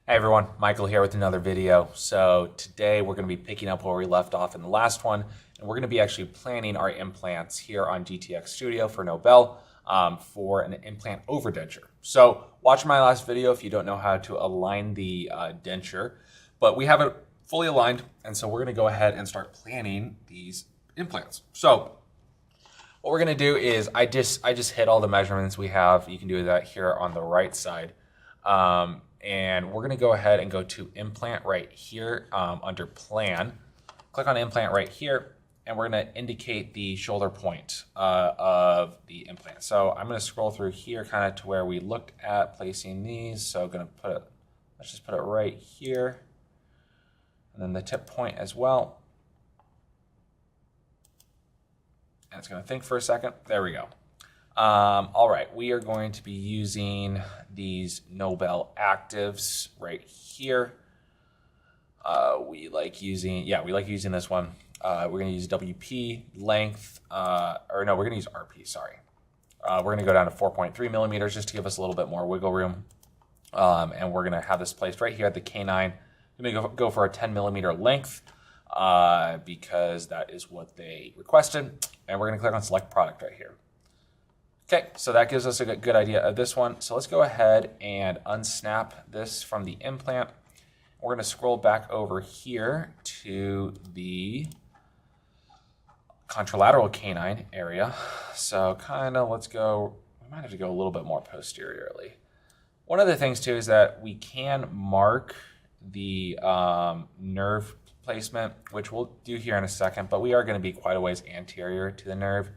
Hey everyone, Michael here with another video. So today we're going to be picking up where we left off in the last one, and we're going to be actually planning our implants here on DTX Studio for Nobel for an implant overdenture. So watch my last video if you don't know how to align the denture, but we have it fully aligned, and so we're going to go ahead and start planning these implants. So what we're going to do is I just hit all the measurements we have. You can do that here on the right side. And we're gonna go ahead and go to implant right here under plan. Click on implant right here, and we're gonna indicate the shoulder point of the implant. So I'm gonna scroll through here kind of to where we looked at placing these. So gonna put it, let's just put it right here. And then the tip point as well. And it's gonna think for a second. There we go. All right, we are going to be using these Nobel actives right here. We like using this one. We're going to use WP length, we're going to use RP, sorry. We're going to go down to 4.3 millimeters just to give us a little bit more wiggle room. And we're going to have this placed right here at the Canine. I'm going to go for a 10 millimeter length because that is what they requested. And we're going to click on select product right here. Okay, so that gives us a good idea of this one. So let's go ahead and unsnap this from the implant. We're going to scroll back over here to the contralateral canine area. So kind of let's go, we might have to go a little bit more posteriorly. One of the things too is that we can mark the nerve placement, which we'll do here in a second, but we are going to be quite a ways anterior to the nerve.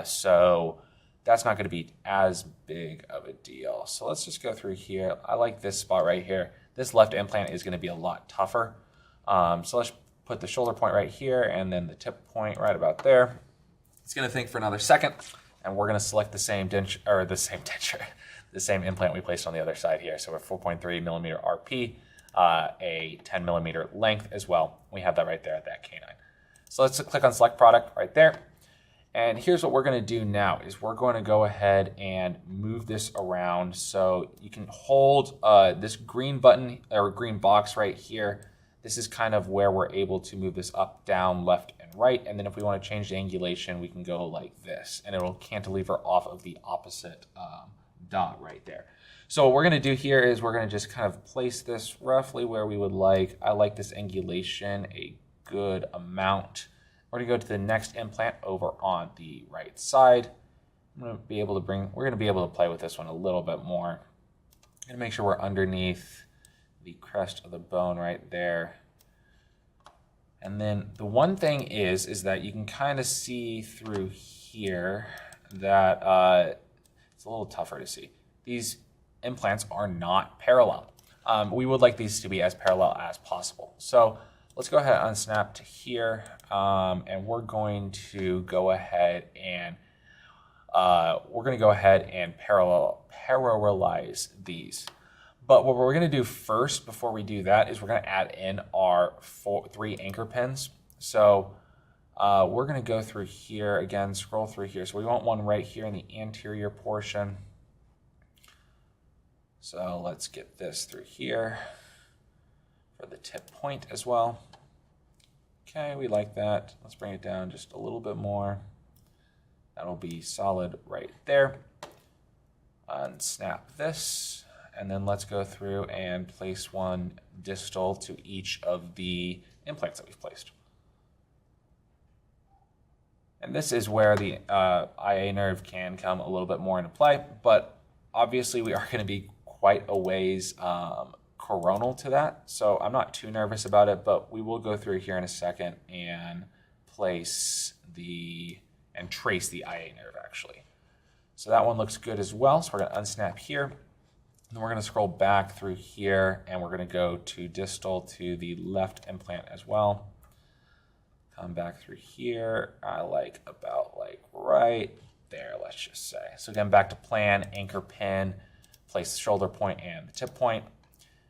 So that's not going to be as big of a deal. So let's just go through here. I like this spot right here. This left implant is going to be a lot tougher. So let's put the shoulder point right here and then the tip point right about there. It's going to think for another second, and we're going to select the same denture, or the same implant we placed on the other side here. So we're 4.3 millimeter RP, a 10 millimeter length as well. We have that right there at that canine. So let's click on select product right there. And here's what we're going to do now is we're going to go ahead and move this around. So you can hold this green button or green box right here. This is kind of where we're able to move this up, down, left, and right. And then if we want to change the angulation, we can go like this, and it'll cantilever off of the opposite dot right there. So what we're going to do here is we're going to just kind of place this roughly where we would like. I like this angulation a good amount. We're going to go to the next implant over on the right side. We're going to be able to play with this one a little bit more. I'm going to make sure we're underneath the crest of the bone right there. And then the one thing is that you can kind of see through here that it's a little tougher to see. These implants are not parallel. We would like these to be as parallel as possible. So let's go ahead and unsnap to here, and we're going to go ahead and parallelize these. But what we're going to do first, before we do that, is we're going to add in our 3 anchor pins. So we're going to go through here again, scroll through here. So we want one right here in the anterior portion. So let's get this through here for the tip point as well. Okay, we like that. Let's bring it down just a little bit more. That'll be solid right there. Unsnap this, and then let's go through and place one distal to each of the implants that we've placed. And this is where the IA nerve can come a little bit more into play, but obviously we are going to be quite a ways coronal to that, so I'm not too nervous about it, but we will go through here in a second and trace the IA nerve actually. So that one looks good as well, so we're going to unsnap here. Then we're going to scroll back through here, and we're going to go to distal to the left implant as well. Come back through here, I like about like right there, let's just say. So again, back to plan, anchor pin, place the shoulder point and the tip point.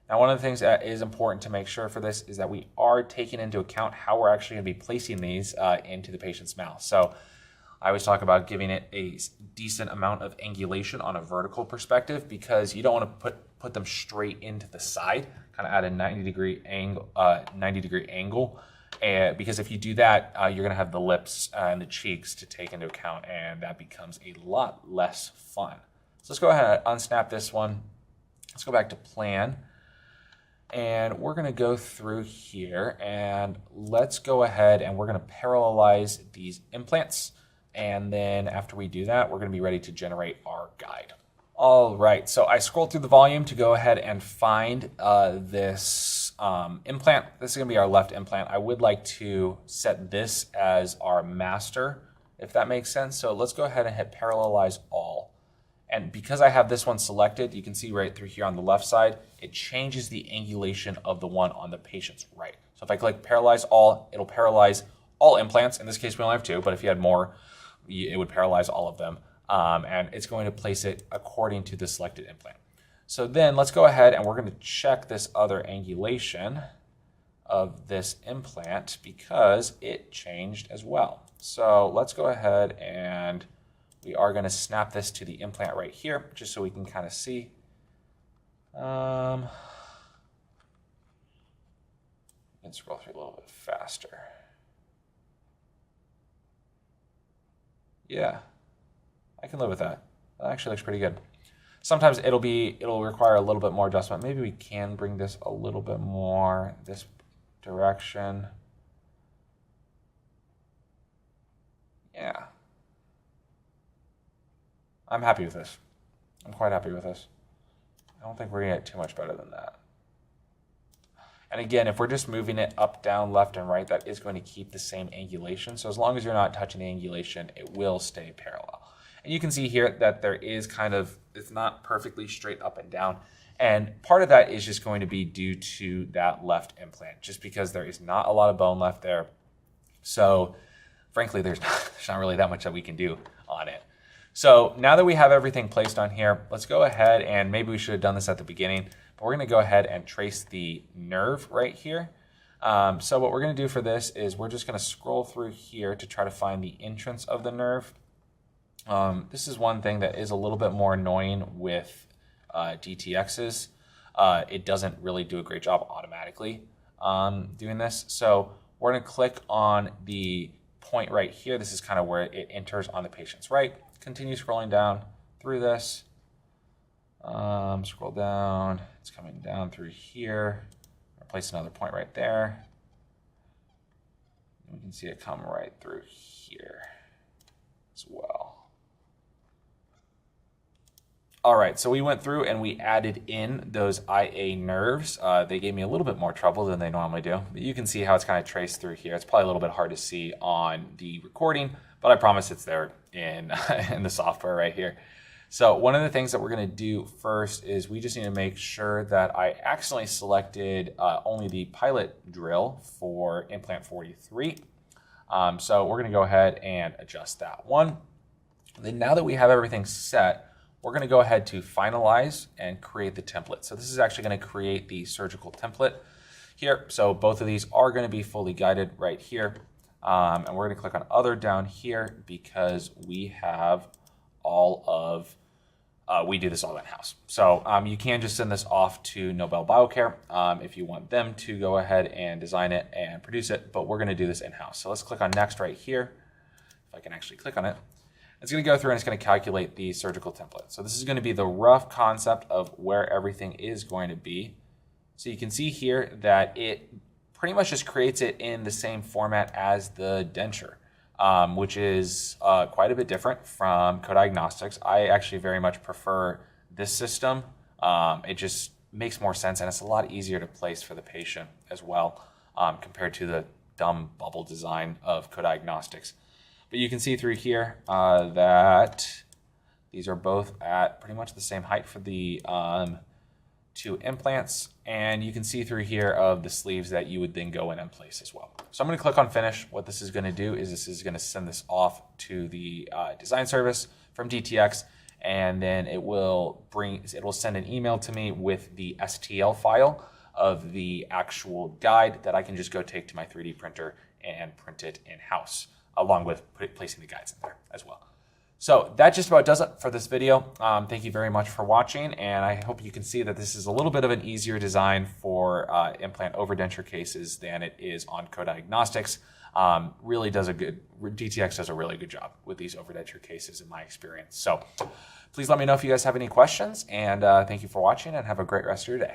Now, one of the things that is important to make sure for this is that we are taking into account how we're actually going to be placing these into the patient's mouth. So I always talk about giving it a decent amount of angulation on a vertical perspective because you don't want to put them straight into the side, kind of at a 90-degree angle. And because if you do that, you're going to have the lips and the cheeks to take into account, and that becomes a lot less fun. So let's go ahead and unsnap this one. Let's go back to plan. And we're going to go through here, and let's go ahead and we're going to parallelize these implants. And then after we do that, we're going to be ready to generate our guide. All right, so I scrolled through the volume to go ahead and find this implant. This is going to be our left implant. I would like to set this as our master, if that makes sense. So let's go ahead and hit Parallelize All. And because I have this one selected, you can see right through here on the left side, it changes the angulation of the one on the patient's right. So if I click Paralyze All, it'll paralyze all implants. In this case, we only have 2, but if you had more, it would paralyze all of them. And it's going to place it according to the selected implant. So then let's go ahead and we're going to check this other angulation of this implant because it changed as well. So let's go ahead and we are going to snap this to the implant right here, just so we can kind of see. And scroll through a little bit faster. Yeah, I can live with that. That actually looks pretty good. Sometimes it'll require a little bit more adjustment. Maybe we can bring this a little bit more this direction. Yeah. I'm happy with this. I'm quite happy with this. I don't think we're going to get too much better than that. And again, if we're just moving it up, down, left, and right, that is going to keep the same angulation. So as long as you're not touching the angulation, it will stay parallel. And you can see here that there is it's not perfectly straight up and down. And part of that is just going to be due to that left implant, just because there is not a lot of bone left there. So frankly, there's not really that much that we can do on it. So now that we have everything placed on here, let's go ahead and maybe we should have done this at the beginning, but we're going to go ahead and trace the nerve right here. So what we're going to do for this is we're just going to scroll through here to try to find the entrance of the nerve. This is one thing that is a little bit more annoying with DTXs. It doesn't really do a great job automatically doing this. So we're going to click on the point right here. This is kind of where it enters on the patient's right. Continue scrolling down through this. Scroll down. It's coming down through here. Place another point right there. We can see it come right through here as well. All right, so we went through and we added in those IA nerves. They gave me a little bit more trouble than they normally do. But you can see how it's kind of traced through here. It's probably a little bit hard to see on the recording, but I promise it's there in, in the software right here. So one of the things that we're going to do first is we just need to make sure that I accidentally selected only the pilot drill for implant 43. So we're going to go ahead and adjust that one. Then now that we have everything set, we're going to go ahead to finalize and create the template. So this is actually going to create the surgical template here. So both of these are going to be fully guided right here. And we're going to click on other down here because we have all of, we do this all in-house. So you can just send this off to Nobel Biocare if you want them to go ahead and design it and produce it, but we're going to do this in-house. So let's click on next right here. If I can actually click on it. It's going to go through and it's going to calculate the surgical template. So this is going to be the rough concept of where everything is going to be. So you can see here that it pretty much just creates it in the same format as the denture, which is quite a bit different from coDiagnostiX. I actually very much prefer this system. It just makes more sense and it's a lot easier to place for the patient as well compared to the dumb bubble design of coDiagnostiX. But you can see through here that these are both at pretty much the same height for the 2 implants. And you can see through here of the sleeves that you would then go in and place as well. So I'm going to click on finish. What this is going to do is this is going to send this off to the design service from DTX. And then it will send an email to me with the STL file of the actual guide that I can just go take to my 3D printer and print it in-house. along with placing the guides in there as well. So that just about does it for this video. Thank you very much for watching, and I hope you can see that this is a little bit of an easier design for implant overdenture cases than it is on coDiagnostiX. Really does DTX does a really good job with these overdenture cases in my experience. So please let me know if you guys have any questions, and thank you for watching, and have a great rest of your day.